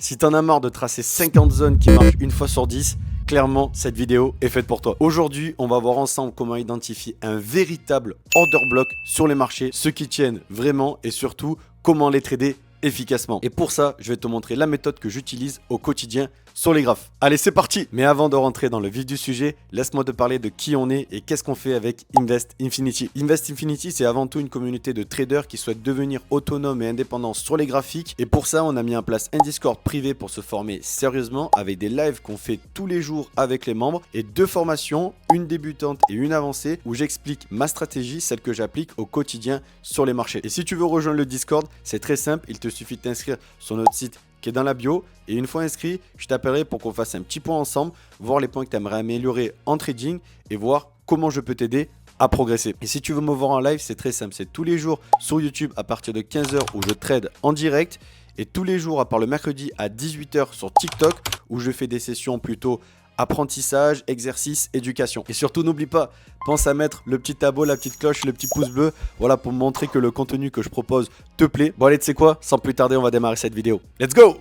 Si t'en as marre de tracer 50 zones qui marchent une fois sur 10, clairement cette vidéo est faite pour toi. Aujourd'hui, on va voir ensemble comment identifier un véritable order block sur les marchés, ceux qui tiennent vraiment et surtout comment les trader efficacement. Et pour ça, je vais te montrer la méthode que j'utilise au quotidien sur les graphes. Allez, c'est parti! Mais avant de rentrer dans le vif du sujet, laisse-moi te parler de qui on est et qu'est-ce qu'on fait avec Invest Infinity. Invest Infinity, c'est avant tout une communauté de traders qui souhaitent devenir autonomes et indépendants sur les graphiques. Et pour ça, on a mis en place un Discord privé pour se former sérieusement avec des lives qu'on fait tous les jours avec les membres et 2 formations, une débutante et une avancée où j'explique ma stratégie, celle que j'applique au quotidien sur les marchés. Et si tu veux rejoindre le Discord, c'est très simple, il te suffit de t'inscrire sur notre site qui est dans la bio, et une fois inscrit, je t'appellerai pour qu'on fasse un petit point ensemble, voir les points que tu aimerais améliorer en trading et voir comment je peux t'aider à progresser. Et si tu veux me voir en live, c'est très simple, c'est tous les jours sur YouTube à partir de 15 h où je trade en direct, et tous les jours à part le mercredi à 18 h sur TikTok où je fais des sessions plutôt apprentissage, exercice, éducation. Et surtout, n'oublie pas, pense à mettre le petit abo, la petite cloche, le petit pouce bleu, voilà, pour me montrer que le contenu que je propose te plaît. Bon allez, tu sais quoi, sans plus tarder, on va démarrer cette vidéo. Let's go!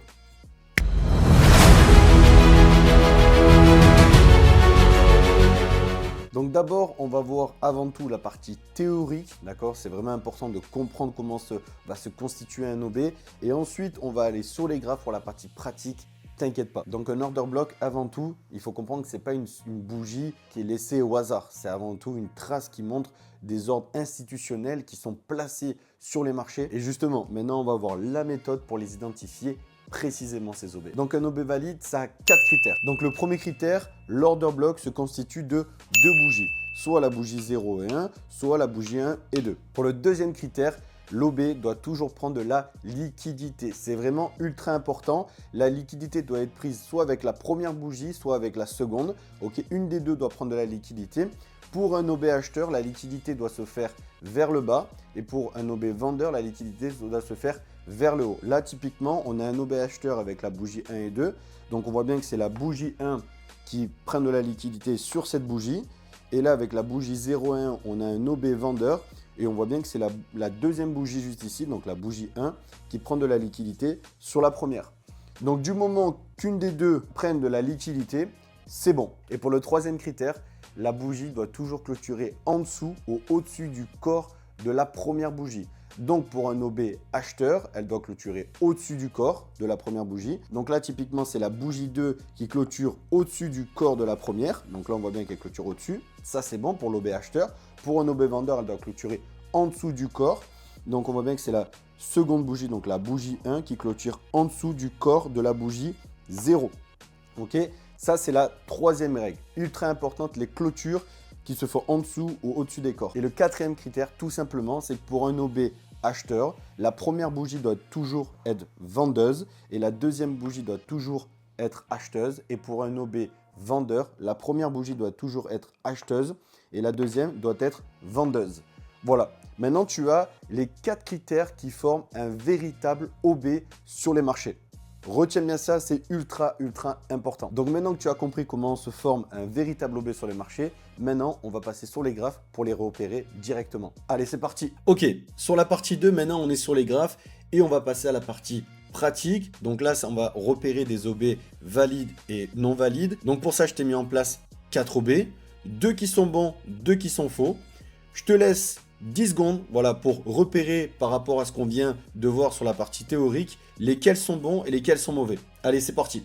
Donc d'abord, on va voir avant tout la partie théorique, d'accord? C'est vraiment important de comprendre comment va se constituer un OB. Et ensuite, on va aller sur les graphes pour la partie pratique. T'inquiète pas. Donc un order block, avant tout, il faut comprendre que ce n'est pas une bougie qui est laissée au hasard. C'est avant tout une trace qui montre des ordres institutionnels qui sont placés sur les marchés. Et justement, maintenant, on va voir la méthode pour les identifier précisément ces OB. Donc un OB valide, ça a 4 critères. Donc le premier critère, l'order block se constitue de 2 bougies. Soit la bougie 0 et 1, soit la bougie 1 et 2. Pour le deuxième critère, l'OB doit toujours prendre de la liquidité. C'est vraiment ultra important. La liquidité doit être prise soit avec la première bougie, soit avec la seconde. Ok, une des deux doit prendre de la liquidité. Pour un OB acheteur, la liquidité doit se faire vers le bas. Et pour un OB vendeur, la liquidité doit se faire vers le haut. Là, typiquement, on a un OB acheteur avec la bougie 1 et 2. Donc, on voit bien que c'est la bougie 1 qui prend de la liquidité sur cette bougie. Et là, avec la bougie 0 et 1, on a un OB vendeur. Et on voit bien que c'est la deuxième bougie juste ici, donc la bougie 1, qui prend de la liquidité sur la première. Donc du moment qu'une des deux prenne de la liquidité, c'est bon. Et pour le troisième critère, la bougie doit toujours clôturer en dessous ou au-dessus du corps de la première bougie. Donc pour un OB acheteur, elle doit clôturer au-dessus du corps de la première bougie. Donc là, typiquement, c'est la bougie 2 qui clôture au-dessus du corps de la première. Donc là, on voit bien qu'elle clôture au-dessus. Ça, c'est bon pour l'OB acheteur. Pour un OB vendeur, elle doit clôturer en dessous du corps. Donc on voit bien que c'est la seconde bougie, donc la bougie 1 qui clôture en dessous du corps de la bougie 0. Ok, ça c'est la troisième règle. Ultra importante, les clôtures qui se font en dessous ou au-dessus des corps. Et le quatrième critère, tout simplement, c'est que pour un OB acheteur, la première bougie doit toujours être vendeuse et la deuxième bougie doit toujours être acheteuse. Et pour un OB vendeur, la première bougie doit toujours être acheteuse et la deuxième doit être vendeuse. Voilà, maintenant tu as les 4 critères qui forment un véritable OB sur les marchés. Retiens bien ça, c'est ultra important. Donc maintenant que tu as compris comment se forme un véritable OB sur les marchés, maintenant on va passer sur les graphes pour les repérer directement. Allez, c'est parti. Ok, sur la partie 2, maintenant on est sur les graphes et on va passer à la partie pratique. Donc là, on va repérer des OB valides et non valides. Donc pour ça, je t'ai mis en place 4 OB, 2 qui sont bons, 2 qui sont faux. Je te laisse 10 secondes, voilà, pour repérer par rapport à ce qu'on vient de voir sur la partie théorique, lesquels sont bons et lesquels sont mauvais. Allez, c'est parti.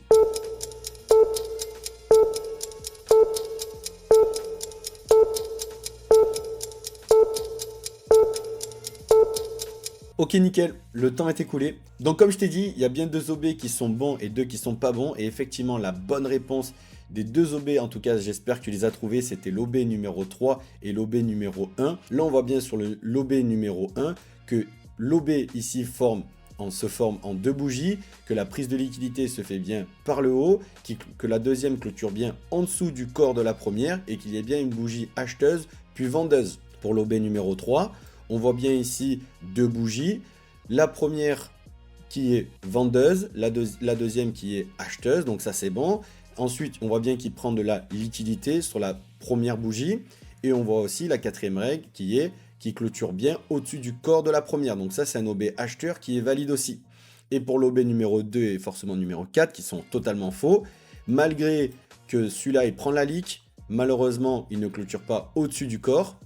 Ok, nickel, le temps est écoulé. Donc comme je t'ai dit, il y a bien 2 OB qui sont bons et 2 qui sont pas bons. Et effectivement, la bonne réponse des 2 OB, en tout cas j'espère que tu les as trouvés, c'était l'OB numéro 3 et l'OB numéro 1. Là, on voit bien sur l'OB numéro 1 que l'OB ici se forme en 2 bougies, que la prise de liquidité se fait bien par le haut, que la deuxième clôture bien en dessous du corps de la première et qu'il y ait bien une bougie acheteuse puis vendeuse. Pour l'OB numéro 3, on voit bien ici 2 bougies, la première qui est vendeuse, la deuxième qui est acheteuse, donc ça c'est bon. Ensuite, on voit bien qu'il prend de la liquidité sur la première bougie. Et on voit aussi la quatrième règle qui clôture bien au-dessus du corps de la première. Donc ça, c'est un OB acheteur qui est valide aussi. et pour l'OB numéro 2 et forcément numéro 4 qui sont totalement faux. Malgré que celui-là il prend la leak, malheureusement il ne clôture pas au-dessus du corps.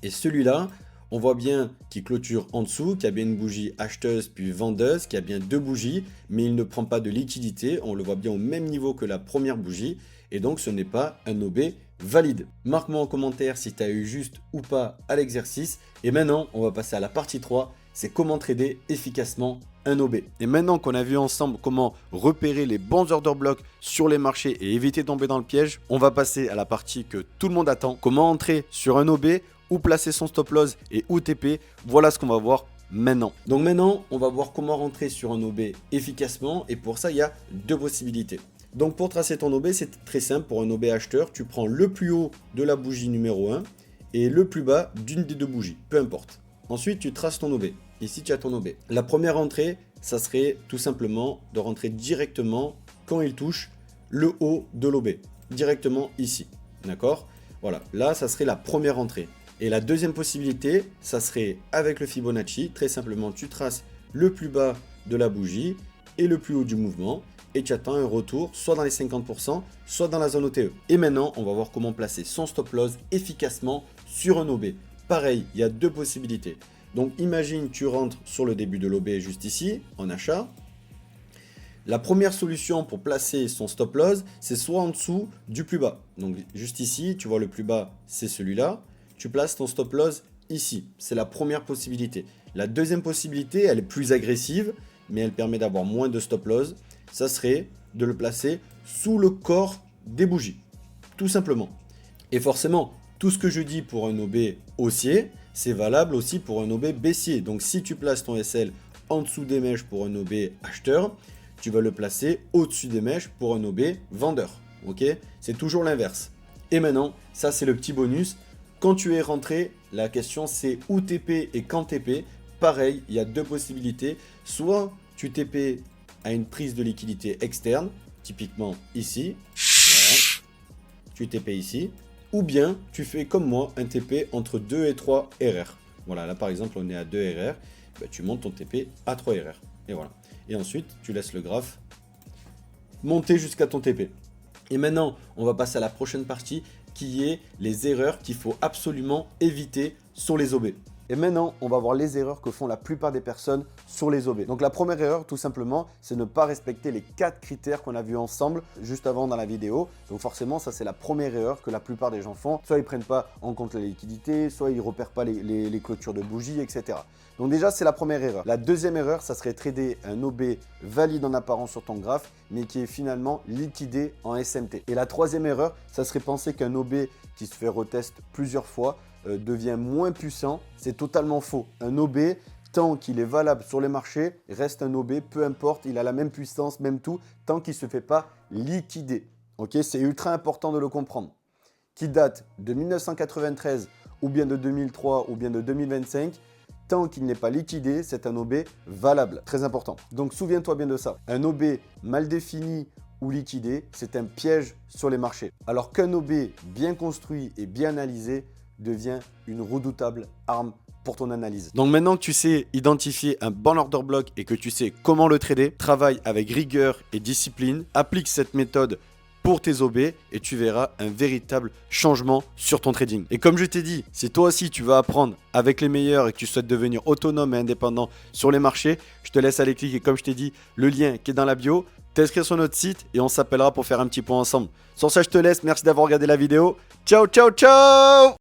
Et celui-là, on voit bien qu'il clôture en dessous, qu'il y a bien une bougie acheteuse puis vendeuse, qu'il y a bien deux bougies, mais il ne prend pas de liquidité. On le voit bien au même niveau que la première bougie. Et donc ce n'est pas un OB valide. Marque-moi en commentaire si tu as eu juste ou pas à l'exercice. Et maintenant, on va passer à la partie 3, c'est comment trader efficacement un OB. Et maintenant qu'on a vu ensemble comment repérer les bons order blocks sur les marchés et éviter de tomber dans le piège, on va passer à la partie que tout le monde attend, comment entrer sur un OB, où placer son stop loss et où TP. Voilà ce qu'on va voir maintenant. Donc maintenant, on va voir comment rentrer sur un OB efficacement et pour ça, il y a deux possibilités. Donc pour tracer ton OB, c'est très simple. Pour un OB acheteur, tu prends le plus haut de la bougie numéro 1 et le plus bas d'une des deux bougies, peu importe. Ensuite, tu traces ton OB. Ici, tu as ton OB. La première entrée, ça serait tout simplement de rentrer directement quand il touche le haut de l'OB. Directement ici. D'accord? Voilà, là, ça serait la première entrée. Et la deuxième possibilité, ça serait avec le Fibonacci. Très simplement, tu traces le plus bas de la bougie et le plus haut du mouvement. Et tu attends un retour soit dans les 50%, soit dans la zone OTE. Et maintenant, on va voir comment placer son stop loss efficacement sur un OB. Pareil, il y a deux possibilités. Donc imagine, tu rentres sur le début de l'OB juste ici, en achat. La première solution pour placer son stop loss, c'est soit en dessous du plus bas. Donc juste ici, tu vois le plus bas, c'est celui-là. Tu places ton stop loss ici. C'est la première possibilité. La deuxième possibilité, elle est plus agressive, mais elle permet d'avoir moins de stop loss. Ça serait de le placer sous le corps des bougies. Tout simplement. Et forcément, tout ce que je dis pour un OB haussier, c'est valable aussi pour un OB baissier. Donc si tu places ton SL en dessous des mèches pour un OB acheteur, tu vas le placer au-dessus des mèches pour un OB vendeur. Ok? C'est toujours l'inverse. Et maintenant, ça c'est le petit bonus. Quand tu es rentré, la question c'est où TP et quand TP. Pareil, il y a deux possibilités. Soit tu TP à une prise de liquidité externe, typiquement ici. Voilà. Tu TP ici. Ou bien tu fais comme moi un TP entre 2 et 3 RR. Voilà, là par exemple on est à 2 RR. Ben, tu montes ton TP à 3 RR. Et voilà. Et ensuite tu laisses le graphe monter jusqu'à ton TP. Et maintenant on va passer à la prochaine partie qui est les erreurs qu'il faut absolument éviter sur les OB. Et maintenant, on va voir les erreurs que font la plupart des personnes sur les OB. Donc la première erreur, tout simplement, c'est ne pas respecter les 4 critères qu'on a vus ensemble juste avant dans la vidéo. Donc forcément, ça c'est la première erreur que la plupart des gens font. Soit ils ne prennent pas en compte la liquidité, soit ils ne repèrent pas les clôtures de bougies, etc. Donc déjà, c'est la première erreur. La deuxième erreur, ça serait trader un OB valide en apparence sur ton graphe, mais qui est finalement liquidé en SMT. Et la troisième erreur, ça serait penser qu'un OB qui se fait retest plusieurs fois devient moins puissant. C'est totalement faux. Un OB, tant qu'il est valable sur les marchés, reste un OB, peu importe, il a la même puissance, même tout, tant qu'il ne se fait pas liquider. Ok, c'est ultra important de le comprendre. Qui date de 1993 ou bien de 2003 ou bien de 2025, tant qu'il n'est pas liquidé, c'est un OB valable. Très important. Donc souviens-toi bien de ça. Un OB mal défini ou liquidé, c'est un piège sur les marchés. Alors qu'un OB bien construit et bien analysé devient une redoutable arme pour ton analyse. Donc maintenant que tu sais identifier un bon order block et que tu sais comment le trader, travaille avec rigueur et discipline, applique cette méthode pour tes OB et tu verras un véritable changement sur ton trading. Et comme je t'ai dit, si toi aussi tu veux apprendre avec les meilleurs et que tu souhaites devenir autonome et indépendant sur les marchés, je te laisse aller cliquer, comme je t'ai dit, le lien qui est dans la bio, t'inscrire sur notre site et on s'appellera pour faire un petit point ensemble. Sur ça, je te laisse. Merci d'avoir regardé la vidéo. Ciao, ciao, ciao!